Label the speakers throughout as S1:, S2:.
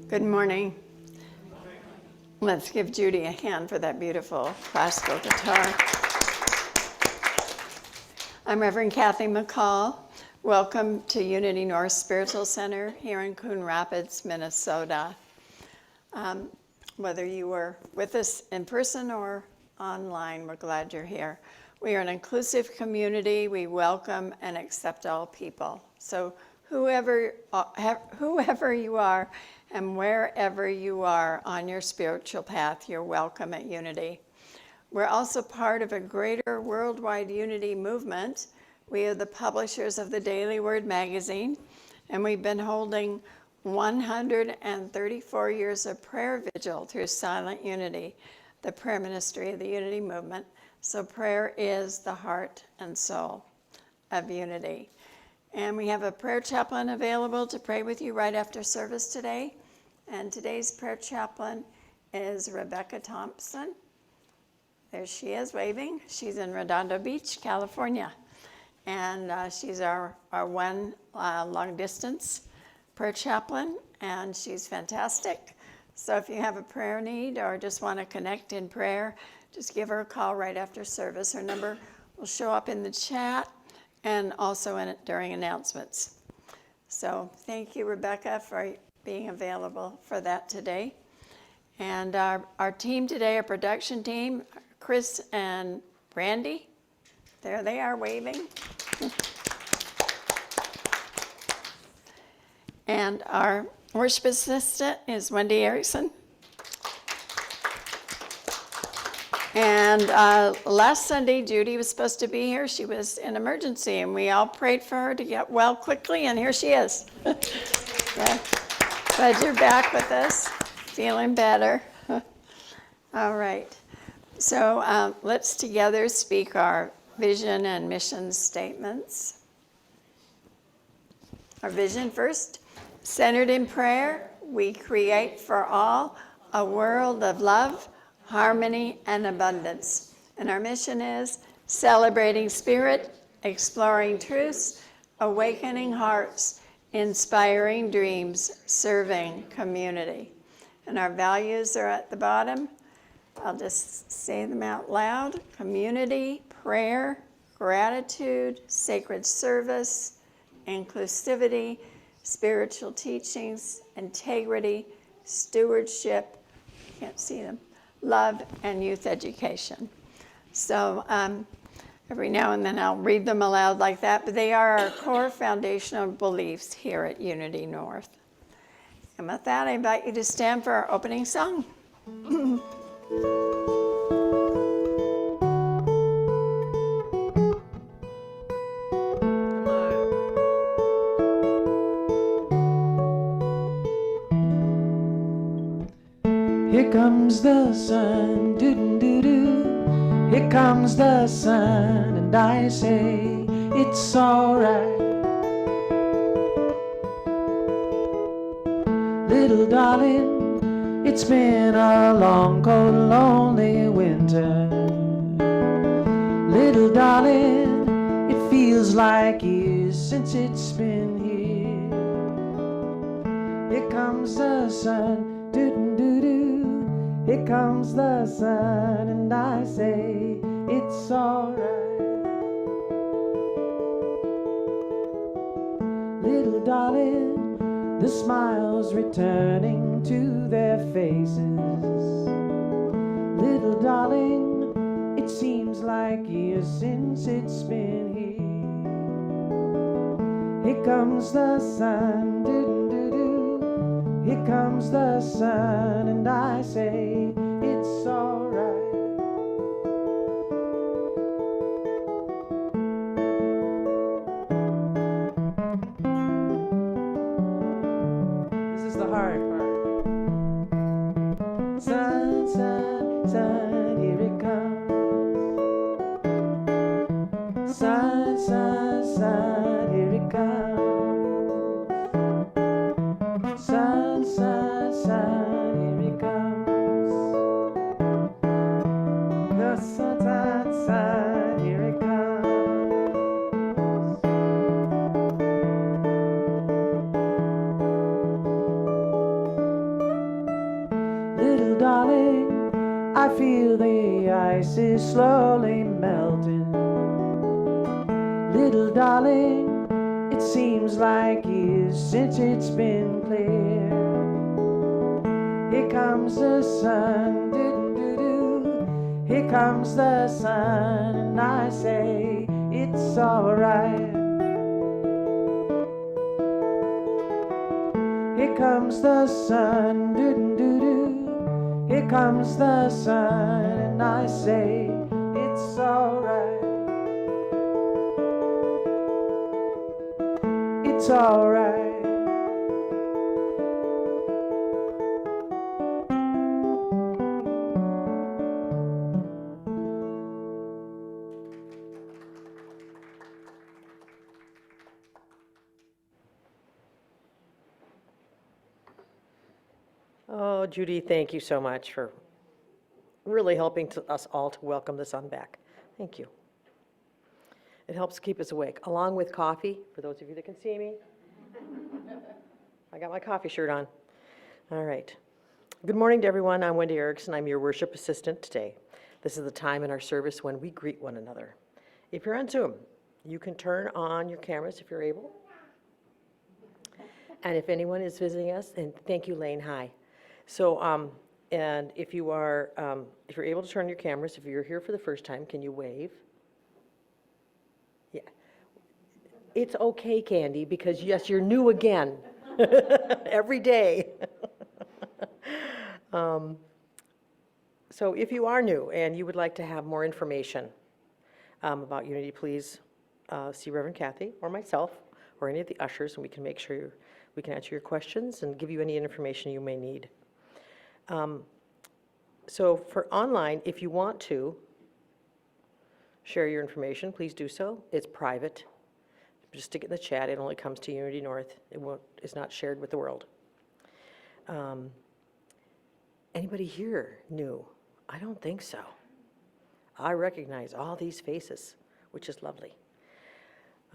S1: Good morning. Let's give Judy a hand for that beautiful classical guitar. I'm Reverend Kathy McCall. Welcome to Unity North Spiritual Center here in Coon Rapids, Minnesota. Whether you were with us in person or online, we're glad you're here. We are an inclusive community. We welcome and accept all people. So whoever you are and wherever you are on your spiritual path, you're welcome at Unity. We're also part of a greater worldwide unity movement. We are the publishers of the Daily Word magazine, and we've been holding 134 years of prayer vigil through Silent Unity, the prayer ministry of the Unity movement. So prayer is the heart and soul of Unity. And we have a prayer chaplain available to pray with you right after service today. And today's prayer chaplain is Rebecca Thompson. There she is waving. She's in Redondo Beach, California. And she's our one long distance prayer chaplain, and she's fantastic. So if you have a prayer need or just want to connect in prayer, just give her a call right after service. Her number will show up in the chat and also during announcements. So thank you, Rebecca, for being available for that today. And our team today, our production team, Chris and Brandy, there they are waving. And our worship assistant is Wendy Erickson. And last Sunday, Judy was supposed to be here. She was in emergency, and we all prayed for her to get well quickly, and here she is. Yeah. Glad you're back with us, feeling better. All right. So let's together speak our vision and mission statements. Our vision first. Centered in prayer, we create for all a world of love, harmony, and abundance. And our mission is celebrating spirit, exploring truths, awakening hearts, inspiring dreams, serving community. And our values are at the bottom. I'll just say them out loud. Community, prayer, gratitude, sacred service, inclusivity, spiritual teachings, integrity, stewardship, can't see them, love, and youth education. So every now and then I'll read them aloud like that, but they are our core foundational beliefs here at Unity North. And with that, I invite you to stand for our opening song.
S2: Here comes the sun, doo-doo-doo-doo. Here comes the sun, and I say it's alright. Little darling, it's been a long, cold, lonely winter. Little darling, it feels like years since it's been here. Here comes the sun, doo-doo-doo-doo. Here comes the sun, and I say it's alright. Little darling, the smiles returning to their faces. Little darling, it seems like years since it's been here. Here comes the sun, doo-doo-doo-doo. Here comes the sun, and I say it's alright. This is the hard part. Sun, sun, sun, here it comes. Sun, sun, sun, here it comes. Sun, sun, sun, here it comes. The sun, sun, sun, here it comes. ice is slowly melting. Little darling, it seems like years since it's been clear. Here comes the sun, doo-doo-doo. Here comes the sun, and I say it's alright. Here comes the sun, doo-doo-doo. Here comes the sun, and I say it's alright. It's alright.
S3: Oh, Judy, thank you so much for really helping us all to welcome the sun back. Thank you. It helps keep us awake, along with coffee, for those of you that can see me. I got my coffee shirt on. All right. Good morning to everyone. I'm Wendy Erickson. I'm your worship assistant today. This is the time in our service when we greet one another. If you're on Zoom, you can turn on your cameras if you're able. And if anyone is visiting us, and thank you, Lane, hi. So, and if you're able to turn your cameras, if you're here for the first time, can you wave? Yeah. It's okay, Candy, because yes, you're new again. Every day. So if you are new and you would like to have more information about Unity, please see Reverend Kathy or myself or any of the ushers, and we can make sure we can answer your questions and give you any information you may need. So for online, if you want to share your information, please do so. It's private. Just stick it in the chat. It only comes to Unity North. It's not shared with the world. Anybody here new? I don't think so. I recognize all these faces, which is lovely.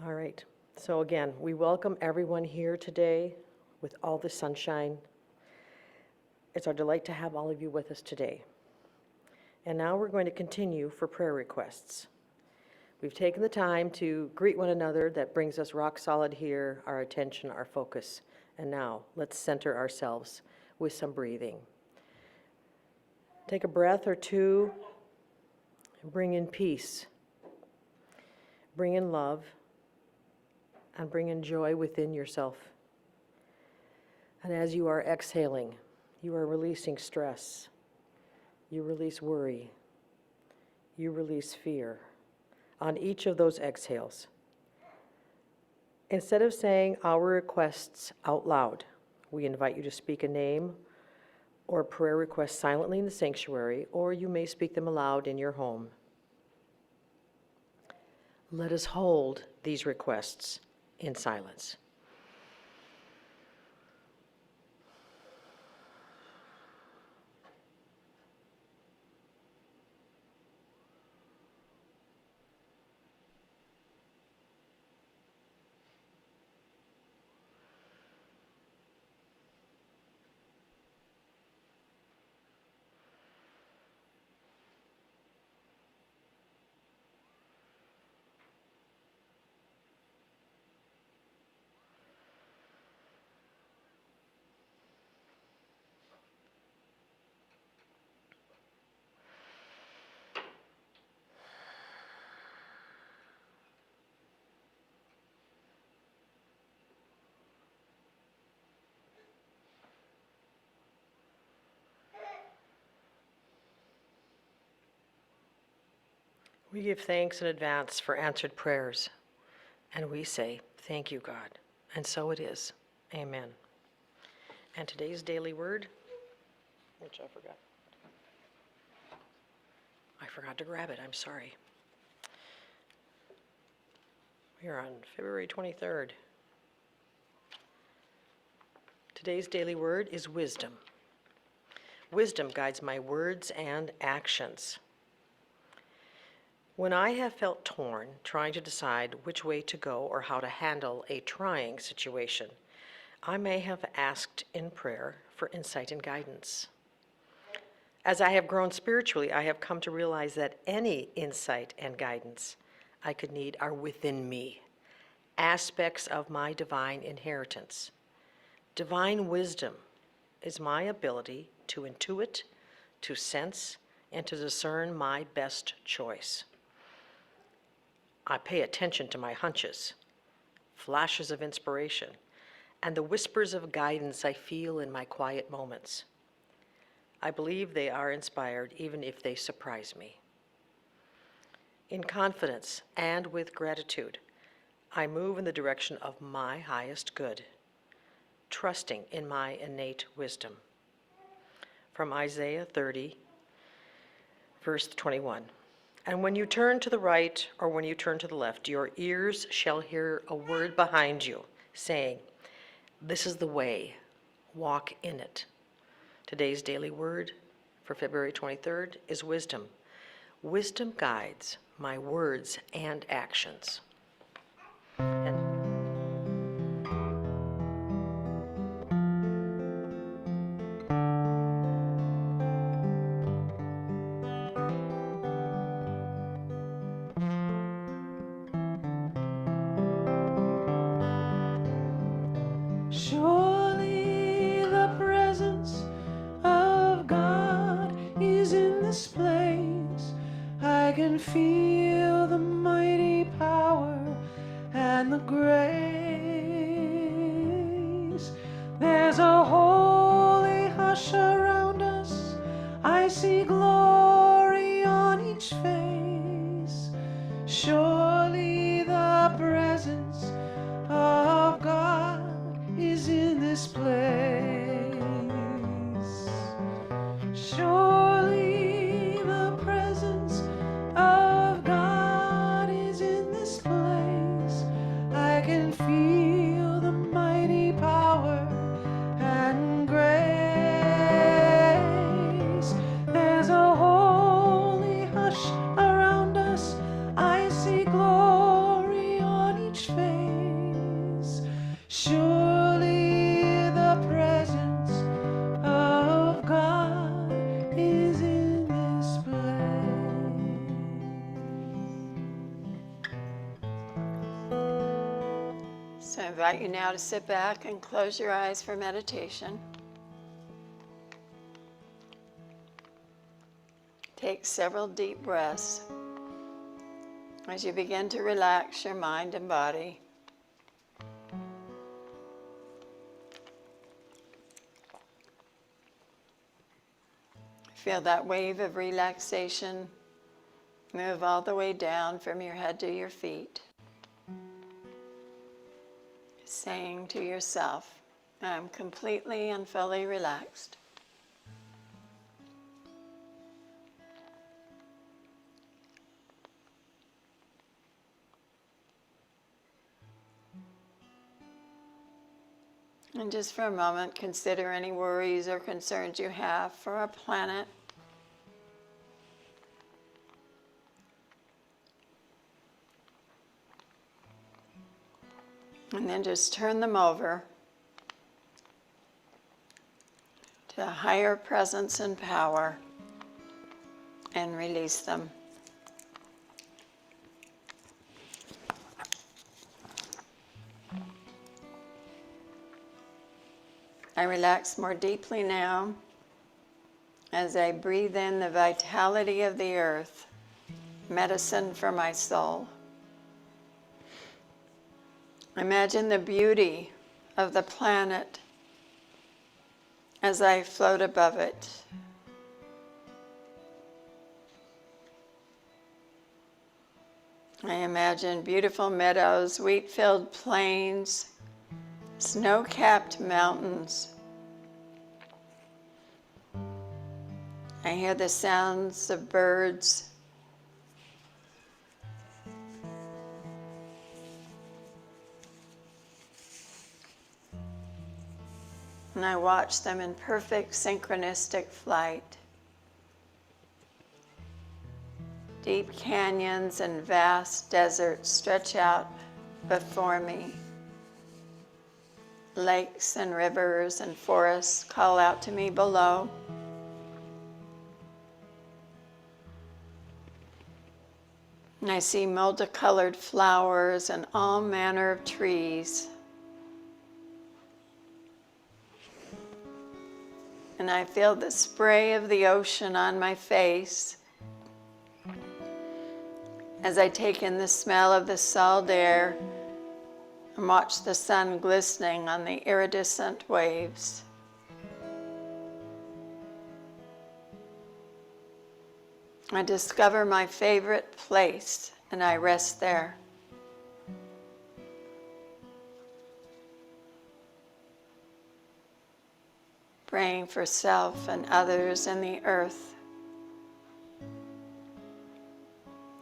S3: All right. So again, we welcome everyone here today with all the sunshine. It's our delight to have all of you with us today. And now we're going to continue for prayer requests. We've taken the time to greet one another. That brings us rock solid here, our attention, our focus. And now let's center ourselves with some breathing. Take a breath or two and bring in peace. Bring in love and bring in joy within yourself. And as you are exhaling, you are releasing stress. You release worry. You release fear. On each of those exhales, instead of saying our requests out loud, we invite you to speak a name or prayer request silently in the sanctuary, or you may speak them aloud in your home. Let us hold these requests in silence. We give thanks in advance for answered prayers, and we say, thank you, God. And so it is. Amen. And today's daily word, which I forgot to grab it, I'm sorry. We are on February 23rd. Today's daily word is wisdom. Wisdom guides my words and actions. When I have felt torn, trying to decide which way to go or how to handle a trying situation, I may have asked in prayer for insight and guidance. As I have grown spiritually, I have come to realize that any insight and guidance I could need are within me, aspects of my divine inheritance. Divine wisdom is my ability to intuit, to sense, and to discern my best choice. I pay attention to my hunches, flashes of inspiration, and the whispers of guidance I feel in my quiet moments. I believe they are inspired even if they surprise me. In confidence and with gratitude, I move in the direction of my highest good, trusting in my innate wisdom. From Isaiah 30, verse 21. And when you turn to the right or when you turn to the left, your ears shall hear a word behind you, saying, "This is the way, walk in it." Today's daily word for February 23rd is wisdom. Wisdom guides my words and actions. And
S2: Surely the presence of God is in this place. I can feel the mighty power and the grace. There's a holy hush around us. I see glory on each face. Surely the presence of God is in this place. Surely the presence of God is in this place. I can feel the mighty power and grace. There's a holy hush around us. I see glory on each face. Surely the presence of God is in this place.
S1: So I invite you now to sit back and close your eyes for meditation. Take several deep breaths as you begin to relax your mind and body. Feel that wave of relaxation move all the way down from your head to your feet. Saying to yourself, I'm completely and fully relaxed. And just for a moment, consider any worries or concerns you have for our planet. And then just turn them over to a higher presence and power and release them. I relax more deeply now as I breathe in the vitality of the earth, medicine for my soul. Imagine the beauty of the planet as I float above it. I imagine beautiful meadows, wheat-filled plains, snow-capped mountains. I hear the sounds of birds. And I watch them in perfect synchronistic flight. Deep canyons and vast deserts stretch out before me. Lakes and rivers and forests call out to me below. And I see multicolored flowers and all manner of trees. And I feel the spray of the ocean on my face as I take in the smell of the salt air and watch the sun glistening on the iridescent waves. I discover my favorite place and I rest there. Praying for self and others and the earth.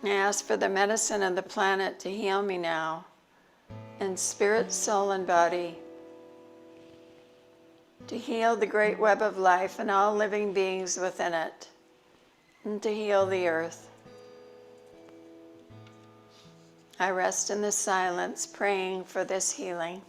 S1: I ask for the medicine of the planet to heal me now, in spirit, soul, and body, to heal the great web of life and all living beings within it, and to heal the earth. I rest in the silence, praying for this healing.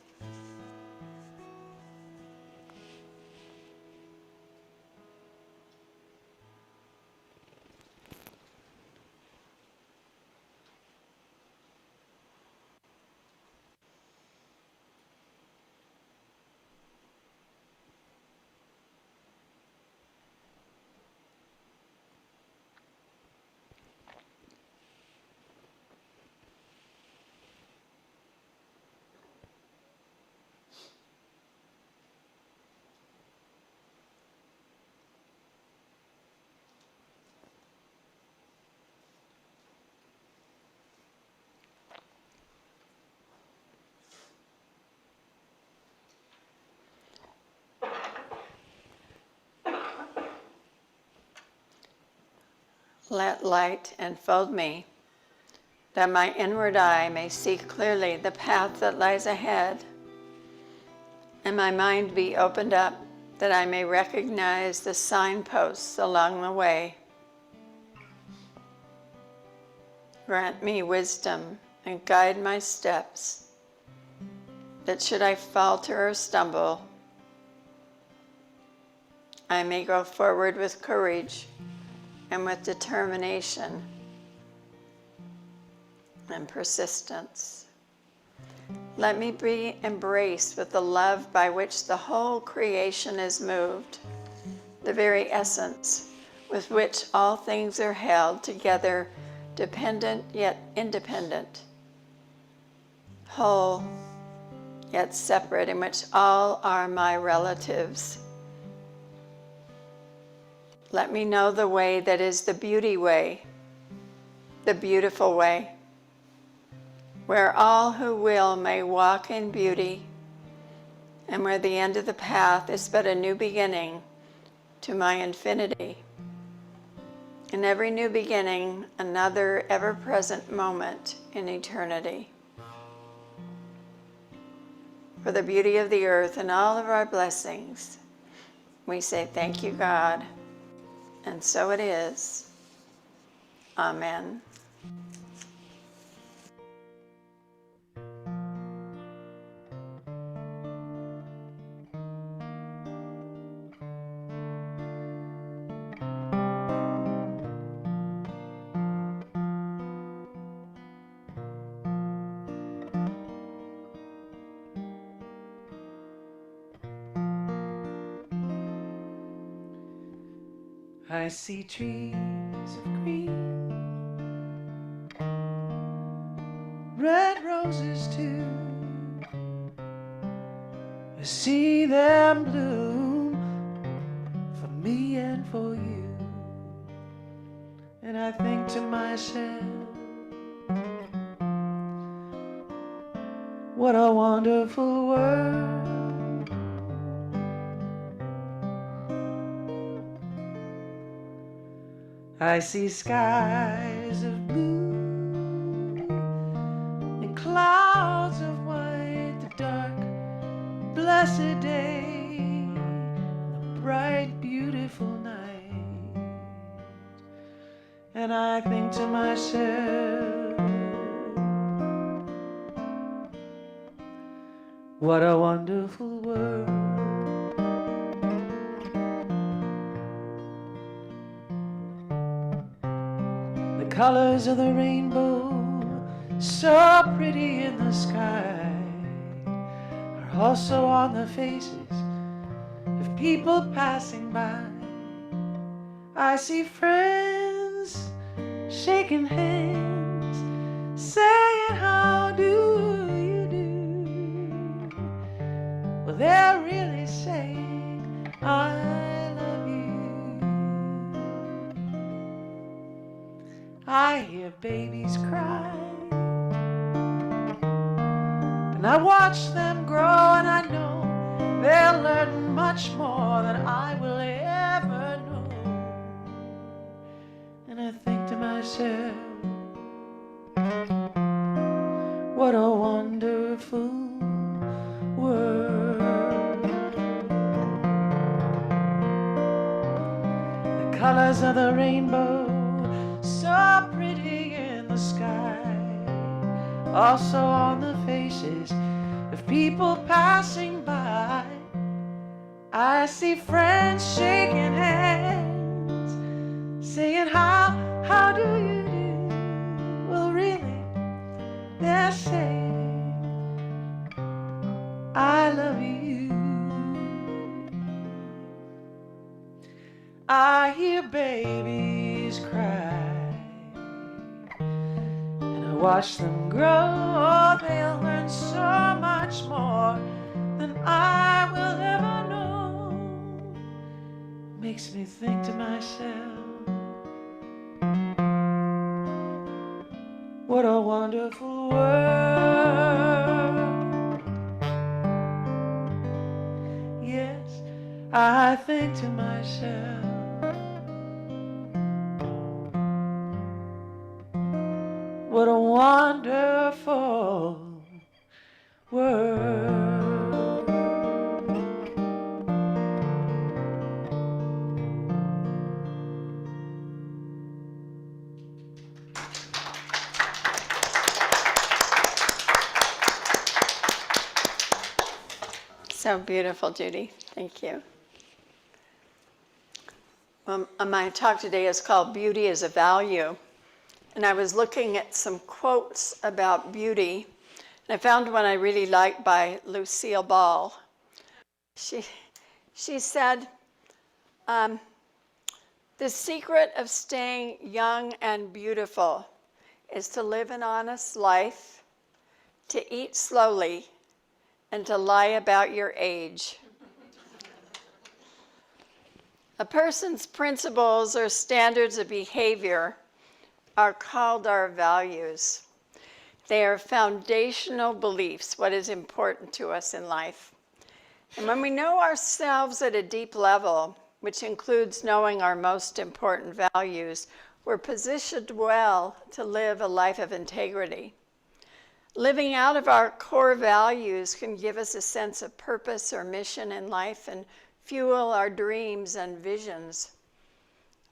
S1: Let light enfold me, that my inward eye may see clearly the path that lies ahead, and my mind be opened up, that I may recognize the signposts along the way. Grant me wisdom and guide my steps, that should I falter or stumble, I may go forward with courage and with determination and persistence. Let me be embraced with the love by which the whole creation is moved, the very essence with which all things are held together, dependent yet independent, whole yet separate, in which all are my relatives. Let me know the way that is the beauty way, the beautiful way, where all who will may walk in beauty, and where the end of the path is but a new beginning to my infinity. In every new beginning, another ever-present moment in eternity. For the beauty of the earth and all of our blessings, we say thank you, God. And so it is. Amen.
S2: I see trees of green, red roses too. I see them bloom for me and for you. And I think to myself, what a wonderful world. I see skies of blue and clouds of white, the dark, blessed day, and the bright, beautiful night. And I think to myself, what a wonderful world. The colors of the rainbow so pretty in the sky, are also on the faces of people passing by. I see friends shaking hands, saying, how do you do? Well, they're really saying, I love you. I hear babies cry, and I watch them grow, and I know they'll learn much more than I will ever know. And I think to myself, what a wonderful world. The colors of the rainbow, so pretty in the sky, also on the faces of people passing by. I see friends shaking hands, saying, how do you do? Well, really, they're saying, I love you. I hear babies cry, and I watch them grow. They'll learn so much more than I will ever know. Makes me think to myself, what a wonderful world. Yes, I think to myself, what a wonderful world.
S1: So beautiful, Judy. Thank you. My talk today is called Beauty as a Value. And I was looking at some quotes about beauty. And I found one I really liked by Lucille Ball. She said, the secret of staying young and beautiful is to live an honest life, to eat slowly, and to lie about your age. A person's principles or standards of behavior are called our values. They are foundational beliefs, what is important to us in life. And when we know ourselves at a deep level, which includes knowing our most important values, we're positioned well to live a life of integrity. Living out of our core values can give us a sense of purpose or mission in life and fuel our dreams and visions.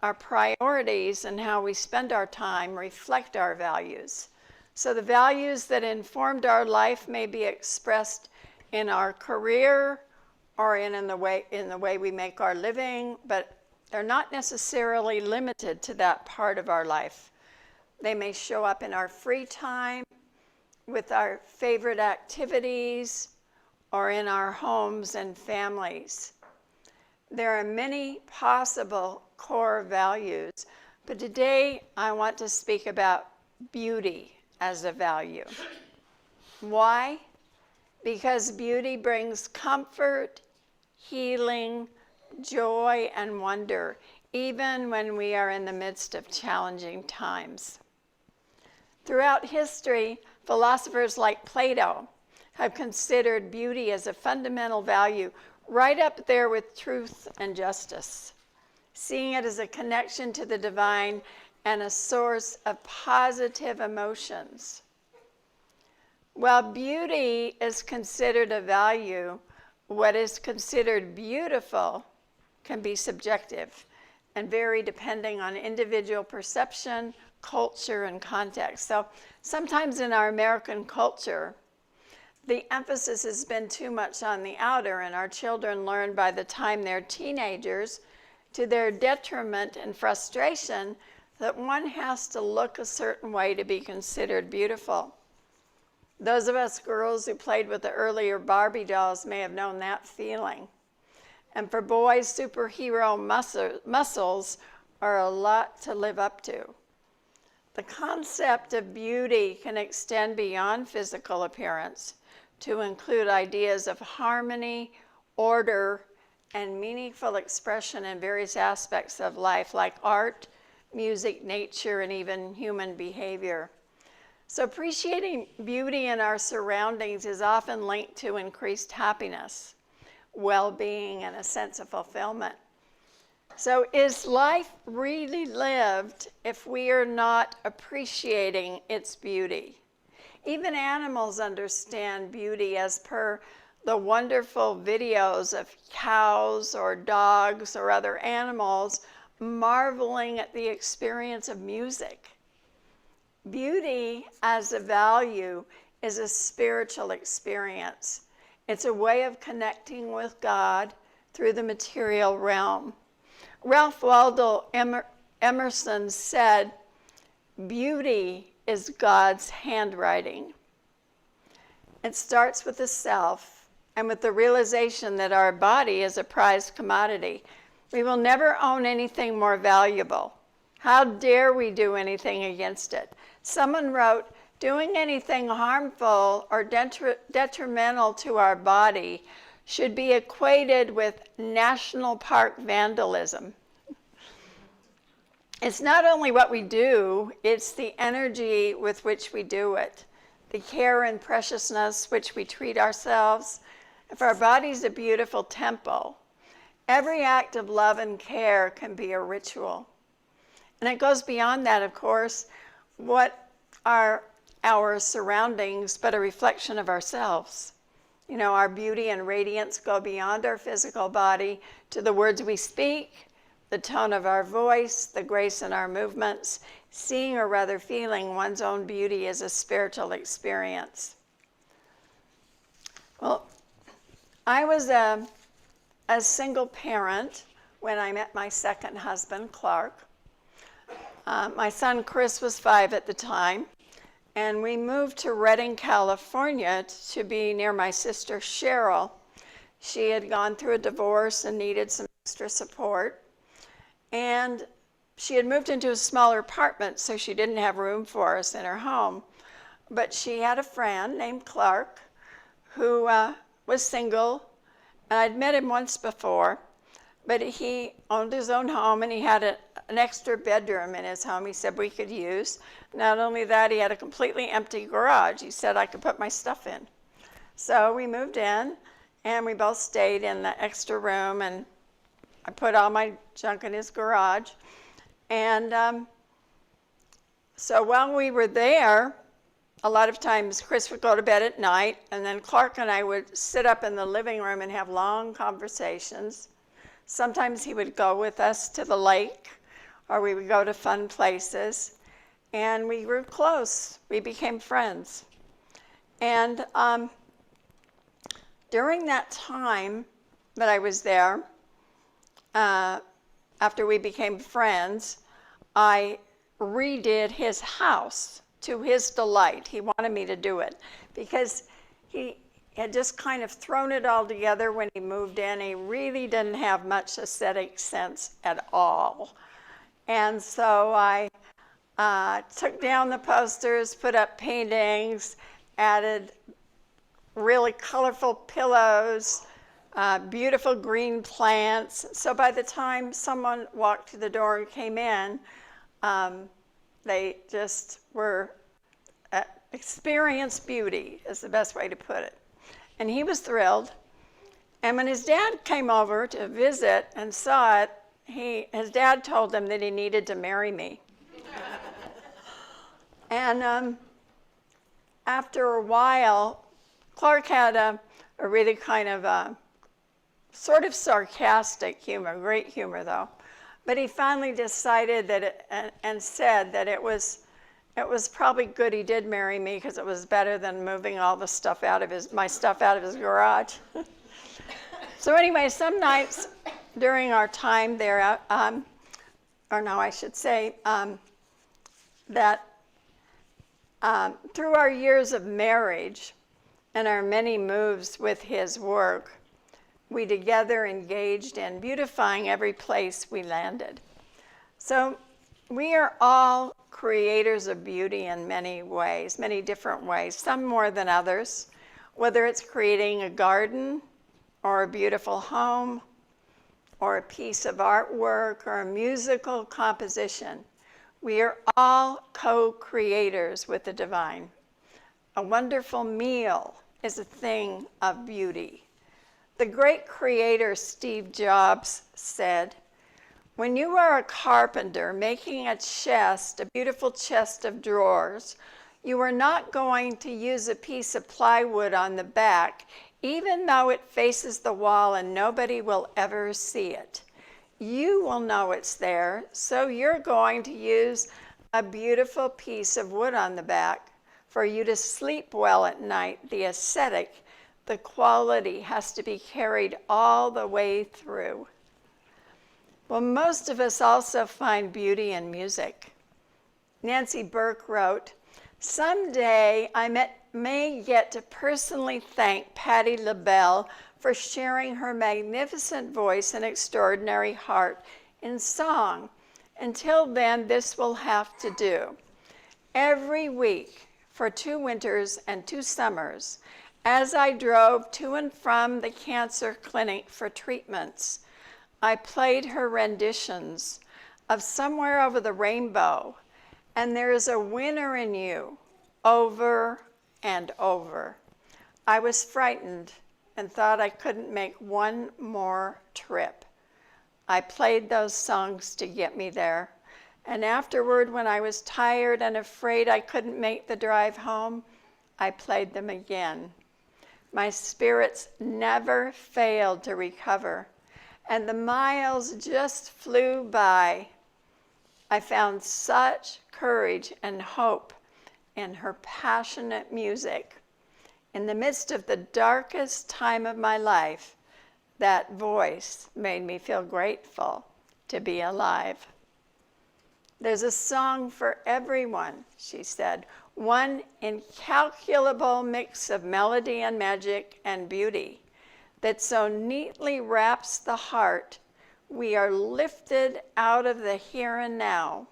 S1: Our priorities and how we spend our time reflect our values. So the values that informed our life may be expressed in our career or in the way we make our living, but they're not necessarily limited to that part of our life. They may show up in our free time, with our favorite activities, or in our homes and families. There are many possible core values, but today I want to speak about beauty as a value. Why? Because beauty brings comfort, healing, joy, and wonder, even when we are in the midst of challenging times. Throughout history, philosophers like Plato have considered beauty as a fundamental value, right up there with truth and justice, seeing it as a connection to the divine and a source of positive emotions. While beauty is considered a value, what is considered beautiful can be subjective and vary depending on individual perception, culture, and context. So sometimes in our American culture, the emphasis has been too much on the outer, and our children learn by the time they're teenagers, to their detriment and frustration, that one has to look a certain way to be considered beautiful. Those of us girls who played with the earlier Barbie dolls may have known that feeling. And for boys, superhero muscles are a lot to live up to. The concept of beauty can extend beyond physical appearance to include ideas of harmony, order, and meaningful expression in various aspects of life, like art, music, nature, and even human behavior. So appreciating beauty in our surroundings is often linked to increased happiness, well-being, and a sense of fulfillment. So is life really lived if we are not appreciating its beauty? Even animals understand beauty as per the wonderful videos of cows or dogs or other animals marveling at the experience of music. Beauty as a value is a spiritual experience. It's a way of connecting with God through the material realm. Ralph Waldo Emerson said, "Beauty is God's handwriting." It starts with the self and with the realization that our body is a prized commodity. We will never own anything more valuable. How dare we do anything against it? Someone wrote, "Doing anything harmful or detrimental to our body should be equated with national park vandalism." It's not only what we do, it's the energy with which we do it, the care and preciousness which we treat ourselves. If our body's a beautiful temple, every act of love and care can be a ritual. And it goes beyond that, of course. What are our surroundings but a reflection of ourselves? You know, our beauty and radiance go beyond our physical body to the words we speak, the tone of our voice, the grace in our movements. Seeing, or rather feeling, one's own beauty is a spiritual experience. Well, I was a single parent when I met my second husband, Clark. My son Chris was 5 at the time, and we moved to Redding, California to be near my sister Cheryl. She had gone through a divorce and needed some extra support, and she had moved into a smaller apartment, so she didn't have room for us in her home. But she had a friend named Clark who was single, and I'd met him once before, but he owned his own home, and he had an extra bedroom in his home he said we could use. Not only that, he had a completely empty garage. He said I could put my stuff in. So we moved in, and we both stayed in the extra room, and I put all my junk in his garage. And so while we were there, a lot of times Chris would go to bed at night, and then Clark and I would sit up in the living room and have long conversations. Sometimes he would go with us to the lake, or we would go to fun places, and we grew close. We became friends. And during that time that I was there, after we became friends, I redid his house to his delight. He wanted me to do it because he had just kind of thrown it all together when he moved in. He really didn't have much aesthetic sense at all. And so I took down the posters, put up paintings, added really colorful pillows, beautiful green plants. So by the time someone walked through the door and came in, they just were experienced beauty is the best way to put it. And he was thrilled. And when his dad came over to visit and saw it, his dad told him that he needed to marry me. And after a while, Clark had a really kind of sort of sarcastic humor, great humor though. But he finally decided that and said that it was probably good he did marry me because it was better than moving all the stuff my stuff out of his garage. So anyway, some nights during our time there, or no, I should say that Through our years of marriage and our many moves with his work, we together engaged in beautifying every place we landed. So we are all creators of beauty in many ways, many different ways, some more than others, whether it's creating a garden or a beautiful home or a piece of artwork or a musical composition. We are all co-creators with the divine. A wonderful meal is a thing of beauty. The great creator Steve Jobs said, "When you are a carpenter making a chest, a beautiful chest of drawers, you are not going to use a piece of plywood on the back, even though it faces the wall and nobody will ever see it. You will know it's there, so you're going to use a beautiful piece of wood on the back for you to sleep well at night. The aesthetic, the quality has to be carried all the way through." Well, most of us also find beauty in music. Nancy Burke wrote, "Someday I may get to personally thank Patti LaBelle for sharing her magnificent voice and extraordinary heart in song. Until then, this will have to do. Every week for 2 winters and 2 summers, as I drove to and from the cancer clinic for treatments, I played her renditions of Somewhere Over the Rainbow and There Is a Winner in You over and over. I was frightened and thought I couldn't make one more trip. I played those songs to get me there. And afterward, when I was tired and afraid I couldn't make the drive home, I played them again. My spirits never failed to recover, and the miles just flew by. I found such courage and hope in her passionate music. In the midst of the darkest time of my life, that voice made me feel grateful to be alive." "There's a song for everyone," she said, "one incalculable mix of melody and magic and beauty that so neatly wraps the heart. We are lifted out of the here and now,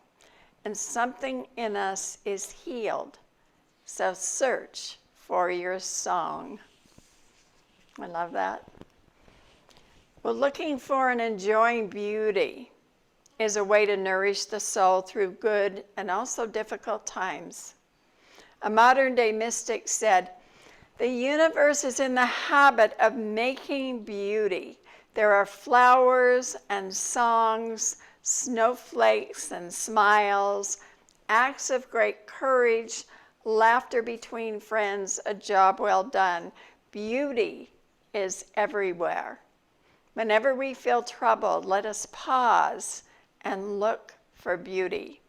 S1: and something in us is healed. So search for your song." I love that. Well, looking for and enjoying beauty is a way to nourish the soul through good and also difficult times. A modern-day mystic said, "The universe is in the habit of making beauty. There are flowers and songs, snowflakes and smiles, acts of great courage, laughter between friends, a job well done. Beauty is everywhere. Whenever we feel troubled, let us pause and look for beauty."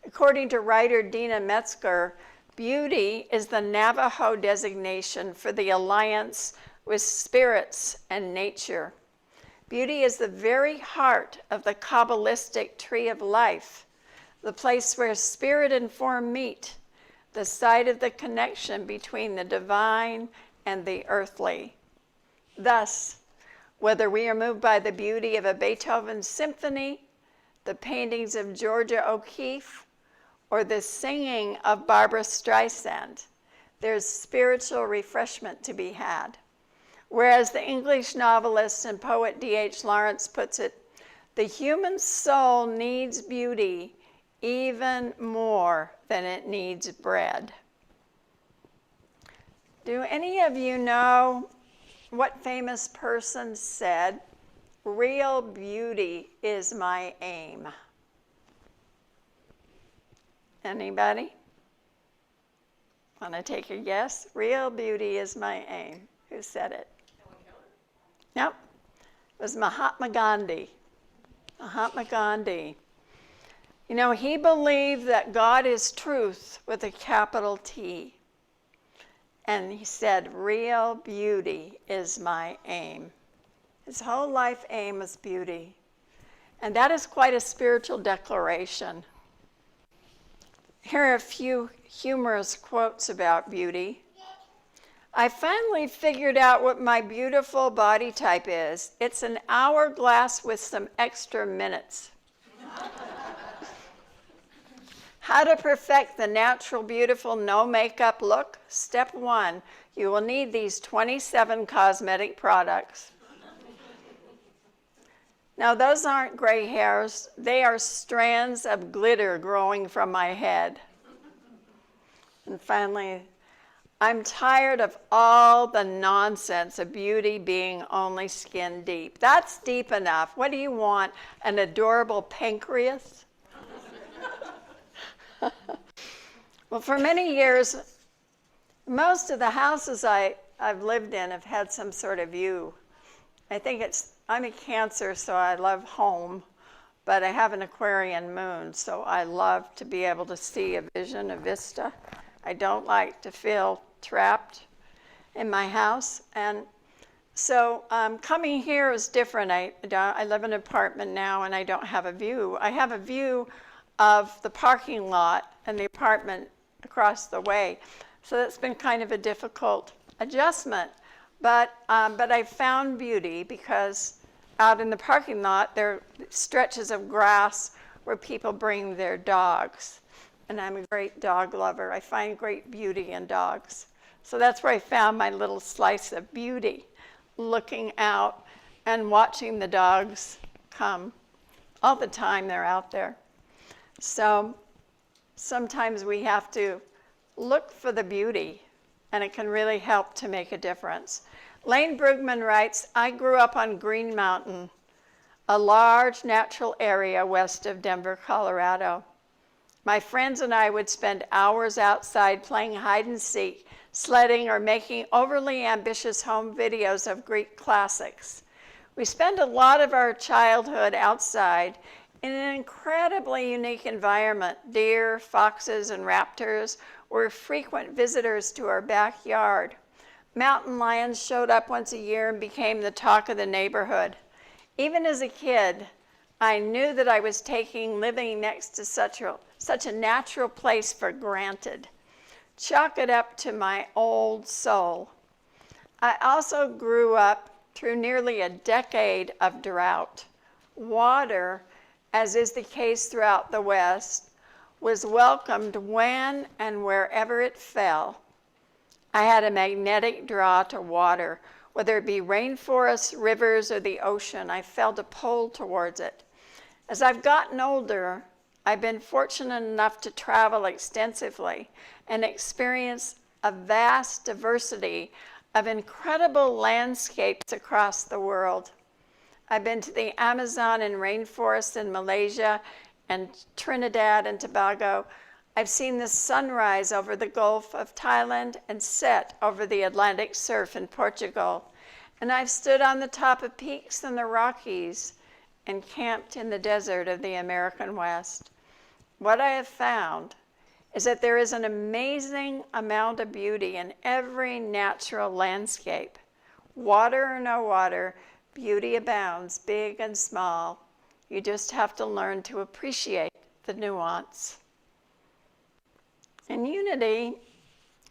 S1: According to writer Dina Metzger, beauty is the Navajo designation for the alliance with spirits and nature. Beauty is the very heart of the Kabbalistic tree of life, the place where spirit and form meet, the site of the connection between the divine and the earthly. Thus, whether we are moved by the beauty of a Beethoven symphony, the paintings of Georgia O'Keeffe, or the singing of Barbra Streisand, there's spiritual refreshment to be had. Whereas the English novelist and poet D.H. Lawrence puts it, "The human soul needs beauty even more than it needs bread." Do any of you know what famous person said, "Real beauty is my aim"? Anybody? Want to take a guess? Real beauty is my aim. Who said it? Nope. It was Mahatma Gandhi. Mahatma Gandhi. You know, he believed that God is truth with a capital T. And he said, "Real beauty is my aim." His whole life aim was beauty. And that is quite a spiritual declaration. Here are a few humorous quotes about beauty. I finally figured out what my beautiful body type is. It's an hourglass with some extra minutes. How to perfect the natural, beautiful, no makeup look? Step 1, you will need these 27 cosmetic products. Now, those aren't gray hairs. They are strands of glitter growing from my head. And finally, I'm tired of all the nonsense of beauty being only skin deep. That's deep enough. What do you want? An adorable pancreas? Well, for many years, most of the houses I've lived in have had some sort of view. I'm a Cancer, so I love home, but I have an Aquarian moon, so I love to be able to see a vision, a vista. I don't like to feel trapped in my house. And so coming here is different. I live in an apartment now, and I don't have a view. I have a view of the parking lot and the apartment across the way. So that's been kind of a difficult adjustment. But I found beauty because out in the parking lot, there are stretches of grass where people bring their dogs. And I'm a great dog lover. I find great beauty in dogs. So that's where I found my little slice of beauty, looking out and watching the dogs come. All the time they're out there. So sometimes we have to look for the beauty, and it can really help to make a difference. Lane Brugman writes, I grew up on Green Mountain, a large natural area west of Denver, Colorado. My friends and I would spend hours outside playing hide and seek, sledding, or making overly ambitious home videos of Greek classics. We spent a lot of our childhood outside in an incredibly unique environment. Deer, foxes, and raptors were frequent visitors to our backyard. Mountain lions showed up once a year and became the talk of the neighborhood. Even as a kid, I knew that I was taking living next to such a natural place for granted. Chalk it up to my old soul. I also grew up through nearly a decade of drought. Water, as is the case throughout the West, was welcomed when and wherever it fell. I had a magnetic draw to water. Whether it be rainforests, rivers, or the ocean, I felt a pull towards it. As I've gotten older, I've been fortunate enough to travel extensively and experience a vast diversity of incredible landscapes across the world. I've been to the Amazon and rainforests in Malaysia and Trinidad and Tobago. I've seen the sunrise over the Gulf of Thailand and set over the Atlantic surf in Portugal. And I've stood on the top of peaks in the Rockies and camped in the desert of the American West. What I have found is that there is an amazing amount of beauty in every natural landscape. Water or no water, beauty abounds, big and small. You just have to learn to appreciate the nuance. In Unity,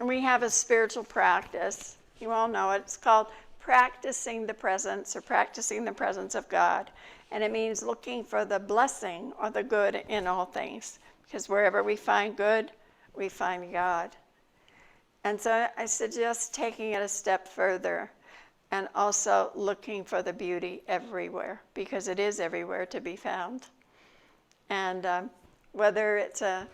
S1: we have a spiritual practice. You all know it. It's called practicing the presence or practicing the presence of God. And it means looking for the blessing or the good in all things. Because wherever we find good, we find God. And so I suggest taking it a step further and also looking for the beauty everywhere, because it is everywhere to be found. And whether it's a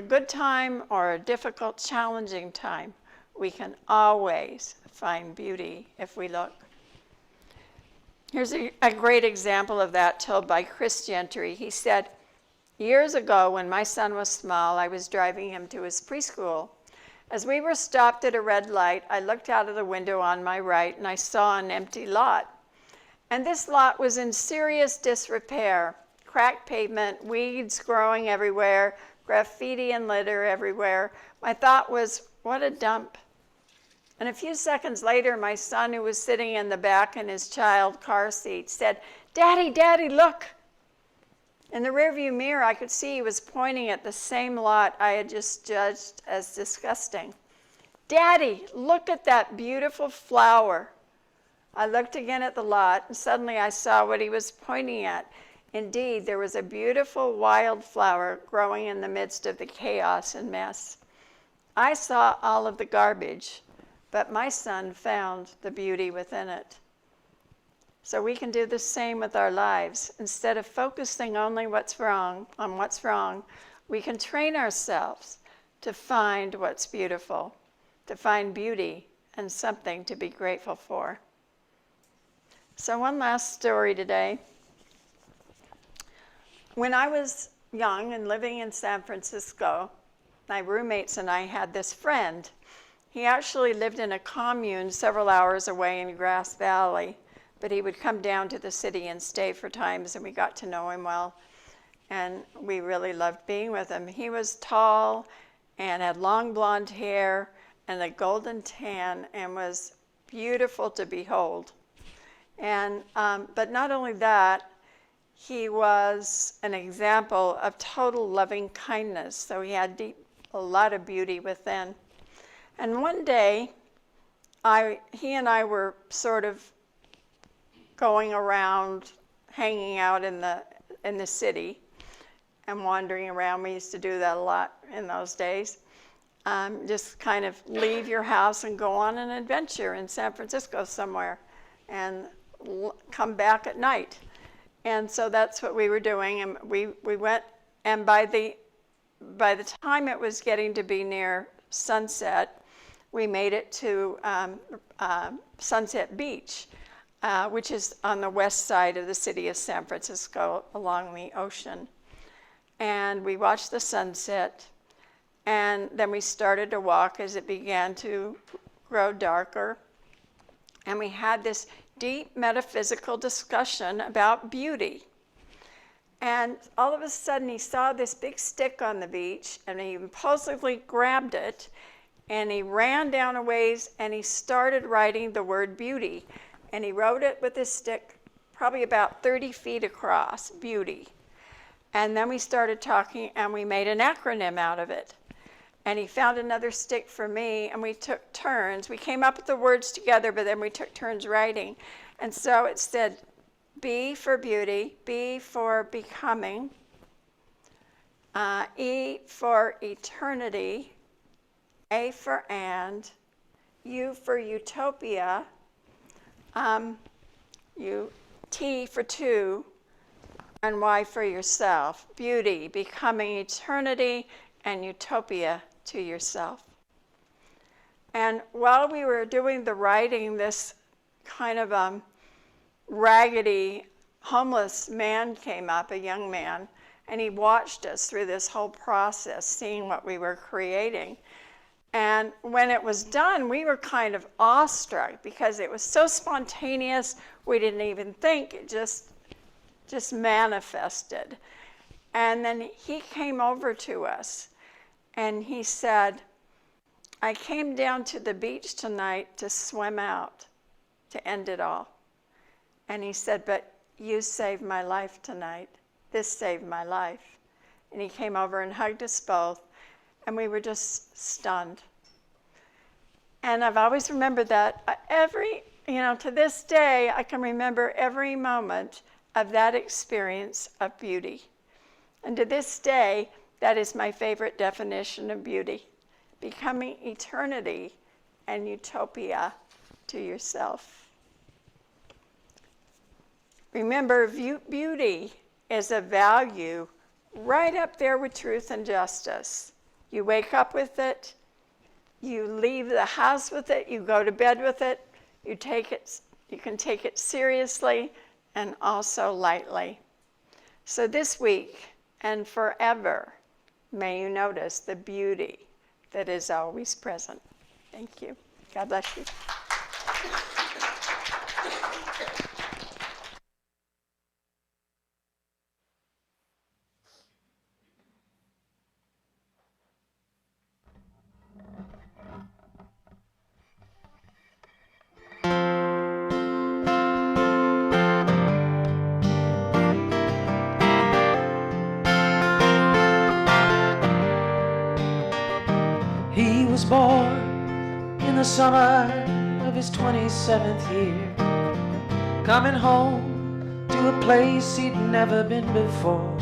S1: good time or a difficult, challenging time, we can always find beauty if we look. Here's a great example of that told by Chris Gentry. He said, years ago when my son was small, I was driving him to his preschool. As we were stopped at a red light, I looked out of the window on my right and I saw an empty lot. And this lot was in serious disrepair. Cracked pavement, weeds growing everywhere, graffiti and litter everywhere. My thought was, what a dump. And a few seconds later, my son, who was sitting in the back in his child car seat, said, Daddy, Daddy, look. In the rearview mirror, I could see he was pointing at the same lot I had just judged as disgusting. "Daddy, look at that beautiful flower." I looked again at the lot, and suddenly I saw what he was pointing at. Indeed, there was a beautiful wild flower growing in the midst of the chaos and mess. I saw all of the garbage, but my son found the beauty within it. So we can do the same with our lives. Instead of focusing only on what's wrong, we can train ourselves to find what's beautiful, to find beauty and something to be grateful for. So one last story today. When I was young and living in San Francisco, my roommates and I had this friend. He actually lived in a commune several hours away in Grass Valley, but he would come down to the city and stay for times, and we got to know him well, and we really loved being with him. He was tall and had long blonde hair and a golden tan and was beautiful to behold. And but not only that, he was an example of total loving kindness. So he had a lot of beauty within. And one day, he and I were sort of going around, hanging out in the city and wandering around. We used to do that a lot in those days. Just kind of leave your house and go on an adventure in San Francisco somewhere and come back at night. And so that's what we were doing. And we went, and by the time it was getting to be near sunset, we made it to Sunset Beach, which is on the west side of the city of San Francisco along the ocean. And we watched the sunset, and then we started to walk as it began to grow darker. And we had this deep metaphysical discussion about beauty. And all of a sudden he saw this big stick on the beach, and he impulsively grabbed it, and he ran down a ways, and he started writing the word beauty. And he wrote it with his stick probably about 30 feet across, beauty. And then we started talking, and we made an acronym out of it. And he found another stick for me, and we took turns. We came up with the words together, but then we took turns writing. And so it said, B for beauty, B for becoming, E for eternity, A for and, U for utopia, T for two, and Y for yourself. Beauty, becoming eternity, and utopia to yourself. And while we were doing the writing, this kind of raggedy, homeless man came up, a young man, and he watched us through this whole process, seeing what we were creating. And when it was done, we were kind of awestruck because it was so spontaneous, we didn't even think, it just manifested. And then he came over to us, and he said, I came down to the beach tonight to swim out, to end it all. And he said, but you saved my life tonight. This saved my life. And he came over and hugged us both, and we were just stunned. And I've always remembered that to this day, I can remember every moment of that experience of beauty. And to this day, that is my favorite definition of beauty, becoming eternity and utopia to yourself. Remember, beauty is a value right up there with truth and justice. You wake up with it, you leave the house with it, you go to bed with it, you can take it seriously and also lightly. So this week and forever, may you notice the beauty that is always present. Thank you. God bless you.
S2: summer of his 27th year, coming home to a place he'd never been before.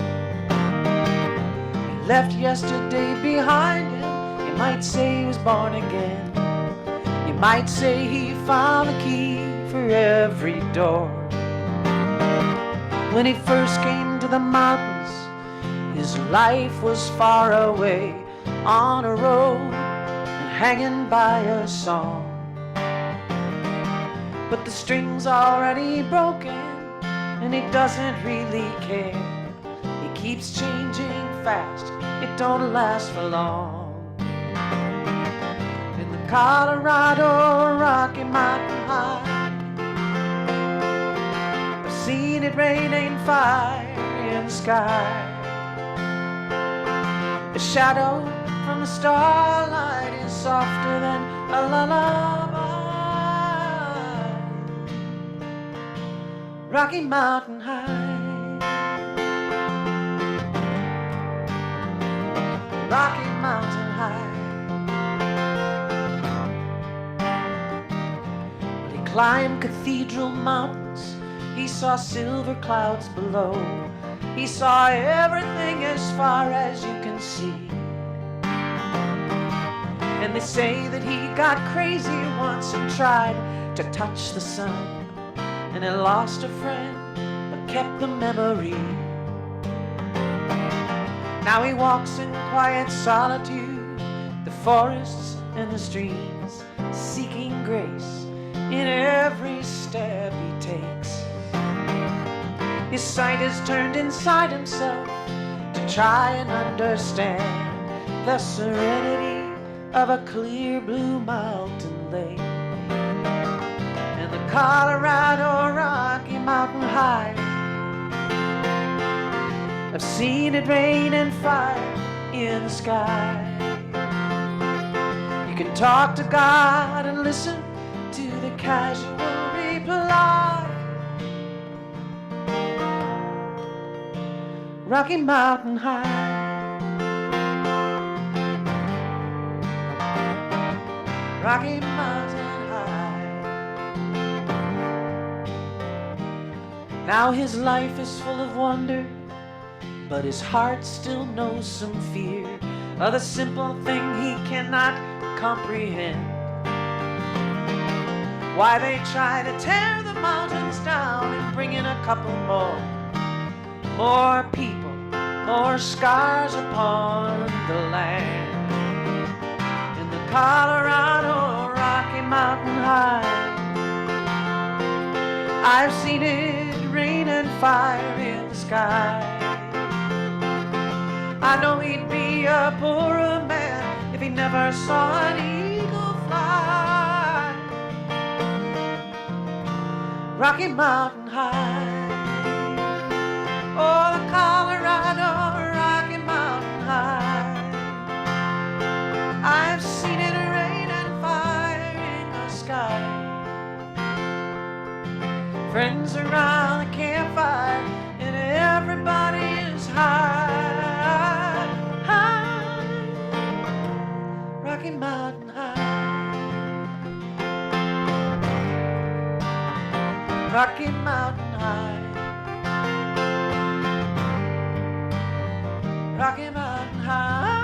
S2: He left yesterday behind him. You might say he was born again. You might say he found a key for every door. When he first came to the mountains, his life was far away, on a road and hanging by a song. But the string's already broken and he doesn't really care. He keeps changing fast, it don't last for long. In the Colorado Rocky Mountain High, I've seen it rain and fire in the sky. The shadow from the starlight is softer than a lullaby. Rocky Mountain High, Rocky Mountain High. When he climbed Cathedral Mountains, he saw silver clouds below. He saw everything as far as you can see. And they say that he got crazy once and tried to touch the sun, and he lost a friend but kept the memory. Now he walks in quiet solitude, the forests and the streams, seeking grace in every step he takes. His sight is turned inside himself to try and understand the serenity of a clear blue mountain lake. And the Colorado Rocky Mountain High, I've seen it rain and fire in the sky. You can talk to God and listen to the casual reply. Rocky Mountain High, Rocky Mountain High. Now his life is full of wonder, but his heart still knows some fear of the simple thing he cannot comprehend. Why they try to tear the mountains down and bring in a couple more people, more scars upon the land. In the Colorado Rocky Mountain High, I've seen it rain and fire in the sky. I know he'd be a poorer man if he never saw an eagle fly. Rocky Mountain High, oh, the Colorado Rocky Mountain High. I've seen it rain and fire in the sky. Friends around the campfire and everybody is high, high. Rocky Mountain High, Rocky Mountain High. Rocky Mountain High,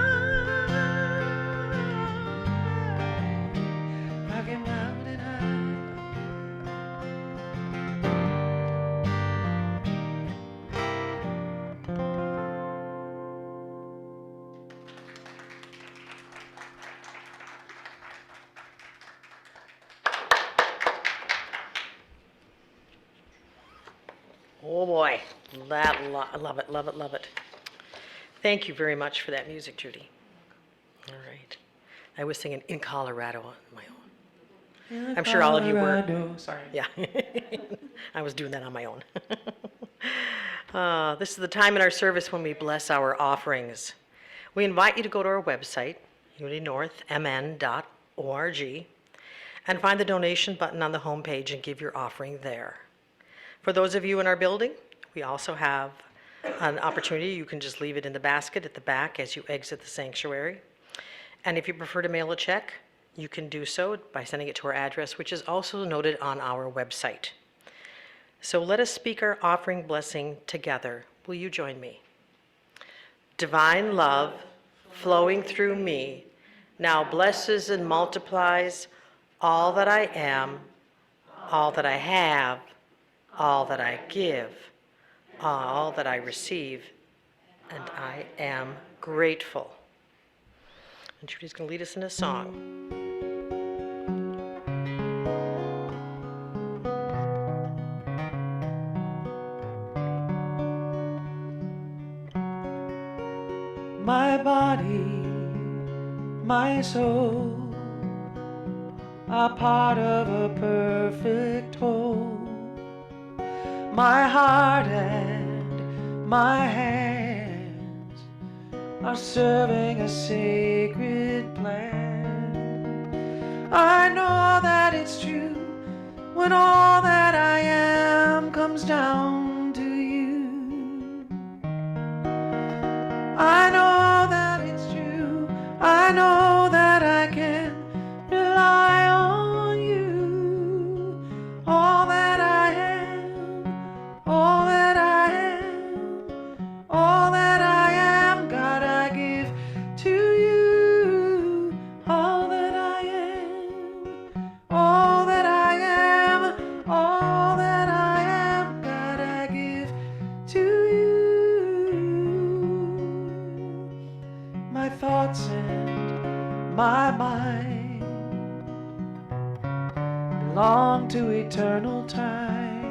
S2: Rocky Mountain High.
S3: Oh boy, I love it, love it, love it. Thank you very much for that music, Judy. All right. I was singing In Colorado on my own. I'm sure all of you were.
S2: Sorry.
S3: Yeah. I was doing that on my own. This is the time in our service when we bless our offerings. We invite you to go to our website, unitynorthmn.org, and find the donation button on the homepage and give your offering there. For those of you in our building, we also have an opportunity. You can just leave it in the basket at the back as you exit the sanctuary. And if you prefer to mail a check, you can do so by sending it to our address, which is also noted on our website. So let us speak our offering blessing together. Will you join me? Divine love flowing through me now blesses and multiplies all that I am, all that I have, all that I give, all that I receive, and I am grateful. And Judy's going to lead us in a song.
S2: My body, my soul are part of a perfect whole. My heart and my hands are serving a sacred plan. I know that it's true when all that I am comes down to you. I know that it's true. I know that I can rely on you. All that I am, all that I am, all that I am, God, I give to you. All that I am, all that I am, all that I am, God, I give to you. My thoughts and my mind belong to eternal time.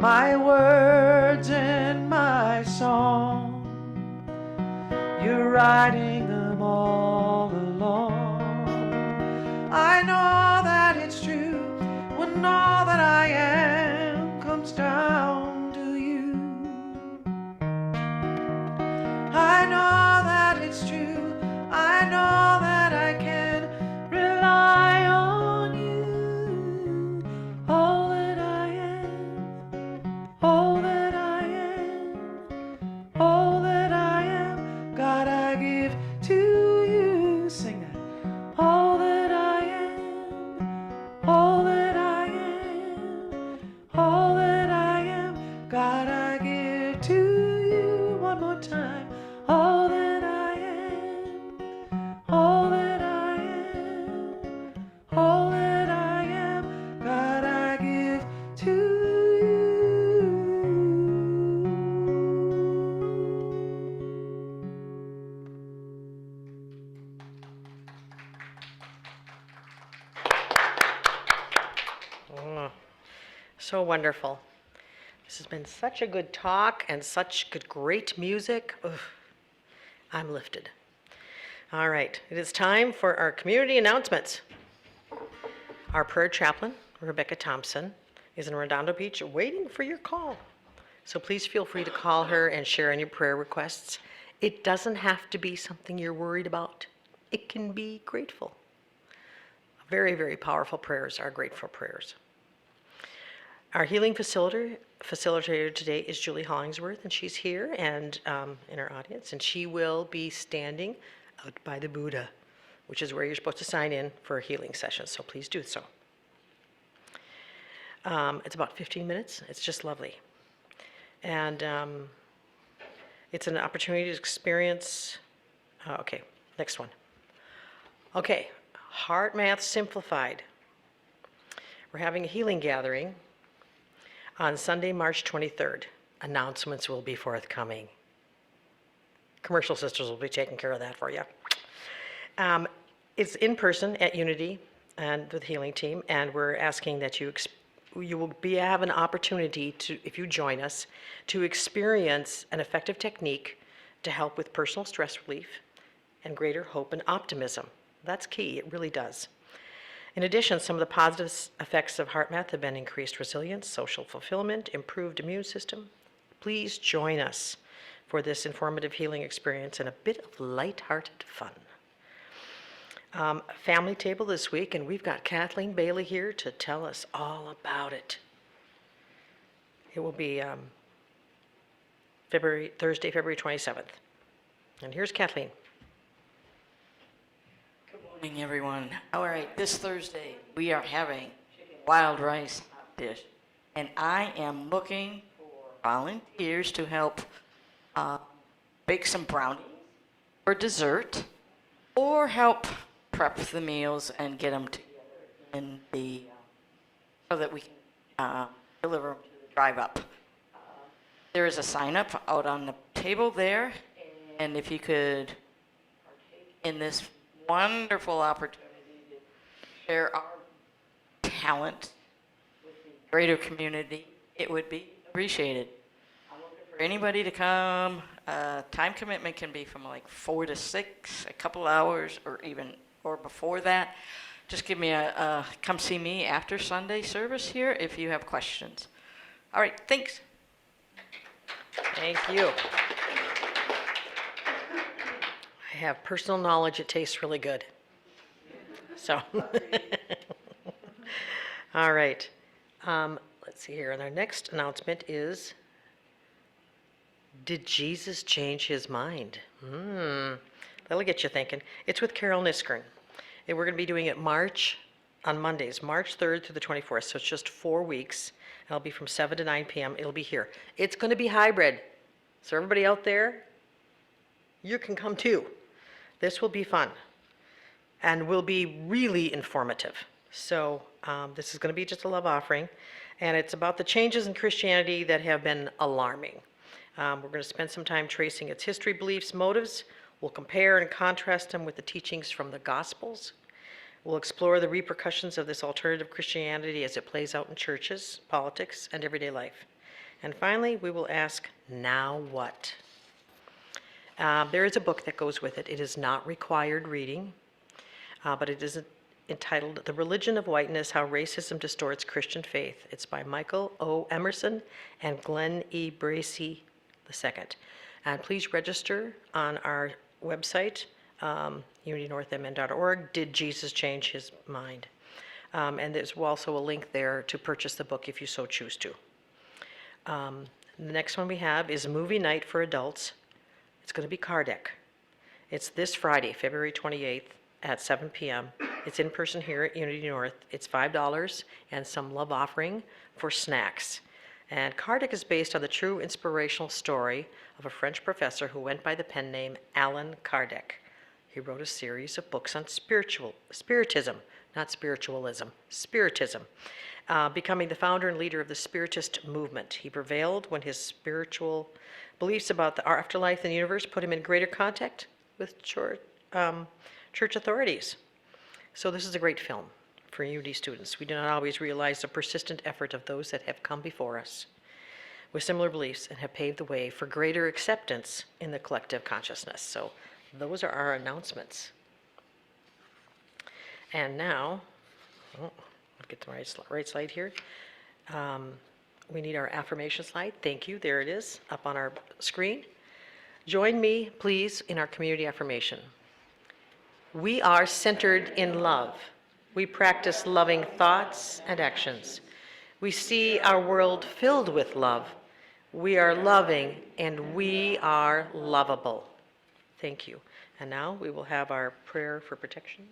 S2: My words and my song, you're writing them all along. I know that it's true when all that I am comes down to you. I know that it's true. I know that I can rely on you. All that I am, all that I am, all that I am, God, I give to you. Sing that. All that I am, all that I am, all that I am, God, I give to you. One more time. All that I am, all that I am, all that I am, God, I give to you.
S3: Oh, so wonderful. This has been such a good talk and such good, great music. Ugh, I'm lifted. All right, it is time for our community announcements. Our prayer chaplain, Rebecca Thompson, is in Redondo Beach waiting for your call. So please feel free to call her and share any prayer requests. It doesn't have to be something you're worried about. It can be grateful. Very, very powerful prayers are grateful prayers. Our healing facilitator today is Julie Hollingsworth, and she's here and in our audience, and she will be standing out by the Buddha, which is where you're supposed to sign in for a healing session, so please do so. It's about 15 minutes. It's just lovely. And it's an opportunity to experience, okay, next one. Okay, Heart Math Simplified. We're having a healing gathering on Sunday, March 23rd. Announcements will be forthcoming. Commercial Sisters will be taking care of that for you. It's in person at Unity and with the healing team, and we're asking that you will have an opportunity to, if you join us, to experience an effective technique to help with personal stress relief and greater hope and optimism. That's key, it really does. In addition, some of the positive effects of Heart Math have been increased resilience, social fulfillment, improved immune system. Please join us for this informative healing experience and a bit of lighthearted fun. Family table this week, and we've got Kathleen Bailey here to tell us all about it. It will be Thursday, February 27th. And here's Kathleen.
S4: Good morning. Morning, everyone. All right, this Thursday we are having wild rice dish, and I am looking for volunteers to help bake some brownies for dessert, or help prep the meals and get them together in the so that we can deliver them to the drive up. There is a sign up out on the table there, and if you could partake in this wonderful opportunity to share our talent with the greater community, it would be appreciated. I'm looking for anybody to come. Time commitment can be from like 4 to 6, a couple hours, or before that. Just give me come see me after Sunday service here if you have questions. All right, thanks.
S3: Thank you. I have personal knowledge, it tastes really good. So, all right. Let's see here. And our next announcement is, did Jesus change his mind? That'll get you thinking. It's with Carol Niskern. And we're going to be doing it on Mondays, March 3rd through the 24th. So it's just 4 weeks. It'll be from 7 to 9 p.m. It'll be here. It's going to be hybrid. So everybody out there, you can come too. This will be fun and will be really informative. So this is going to be just a love offering, and it's about the changes in Christianity that have been alarming. We're going to spend some time tracing its history, beliefs, motives. We'll compare and contrast them with the teachings from the Gospels. We'll explore the repercussions of this alternative Christianity as it plays out in churches, politics, and everyday life. And finally, we will ask, now what? There is a book that goes with it. It is not required reading, but it is entitled The Religion of Whiteness, How Racism Distorts Christian Faith. It's by Michael O. Emerson and Glenn E. Bracey II. And please register on our website, unitynorthmn.org, Did Jesus Change His Mind? And there's also a link there to purchase the book if you so choose to. The next one we have is Movie Night for Adults. It's going to be Kardec. It's this Friday, February 28th at 7 p.m. It's in person here at Unity North. It's $5 and some love offering for snacks. And Kardec is based on the true inspirational story of a French professor who went by the pen name Allan Kardec. He wrote a series of books on spiritism, not spiritualism, spiritism, becoming the founder and leader of the Spiritist movement. He prevailed when his spiritual beliefs about the afterlife and the universe put him in greater contact with church authorities. So this is a great film for UD students. We do not always realize the persistent effort of those that have come before us with similar beliefs and have paved the way for greater acceptance in the collective consciousness. So those are our announcements. And now, I'll get the right slide here. We need our affirmation slide. Thank you. There it is, up on our screen. Join me, please, in our community affirmation. We are centered in love. We practice loving thoughts and actions. We see our world filled with love. We are loving and we are lovable. Thank you. And now we will have our prayer for protection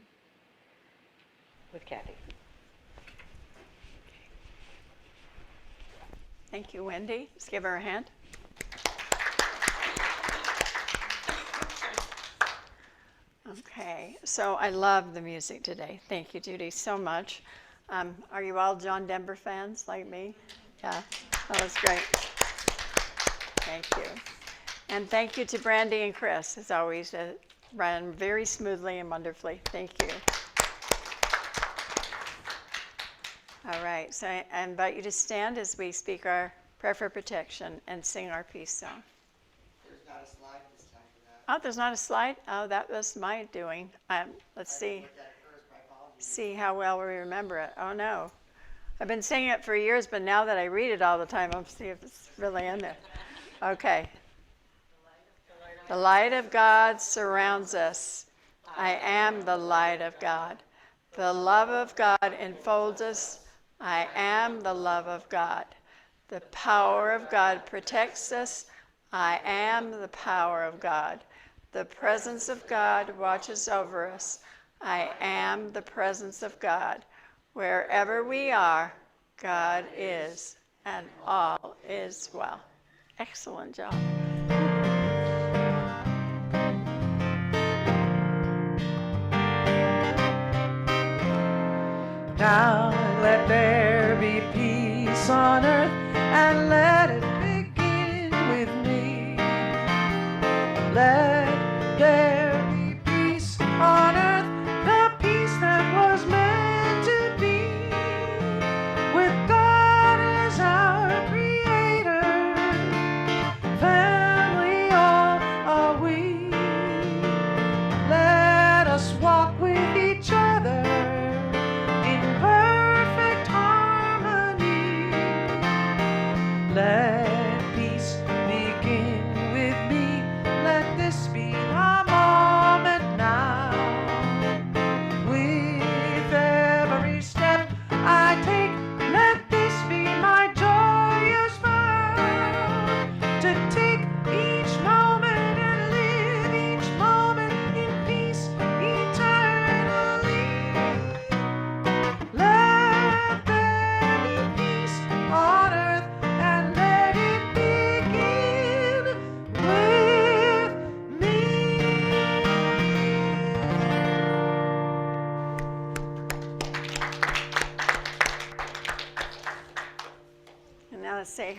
S3: with Kathy.
S1: Thank you, Wendy. Let's give her a hand. Okay, so I love the music today. Thank you, Judy, so much. Are you all John Denver fans like me? Yeah, that was great. Thank you. And thank you to Brandy and Chris, as always, ran very smoothly and wonderfully. Thank you. All right, so I invite you to stand as we speak our prayer for protection and sing our peace song.
S5: There's not a slide this time for that.
S1: Oh, there's not a slide? Oh, that was my doing. Let's see. See how well we remember it. Oh, no. I've been singing it for years, but now that I read it all the time, I'll see if it's really in there. Okay. The light of God surrounds us. I am the light of God. The love of God enfolds us. I am the love of God. The power of God protects us. I am the power of God. The presence of God watches over us. I am the presence of God. Wherever we are, God is, and all is well. Excellent job.
S2: Now let there be peace on earth, and let it begin with me. Let there be peace on earth, the peace that was meant to be, with God as our creator, family all are we. Let us walk with each other in perfect harmony. Let peace begin with me. Let this be our moment now. With every step I take, let this be my joyous vow, to take each moment and live each moment in peace eternally. Let there be peace on earth, and let it begin with me.
S1: And now let's say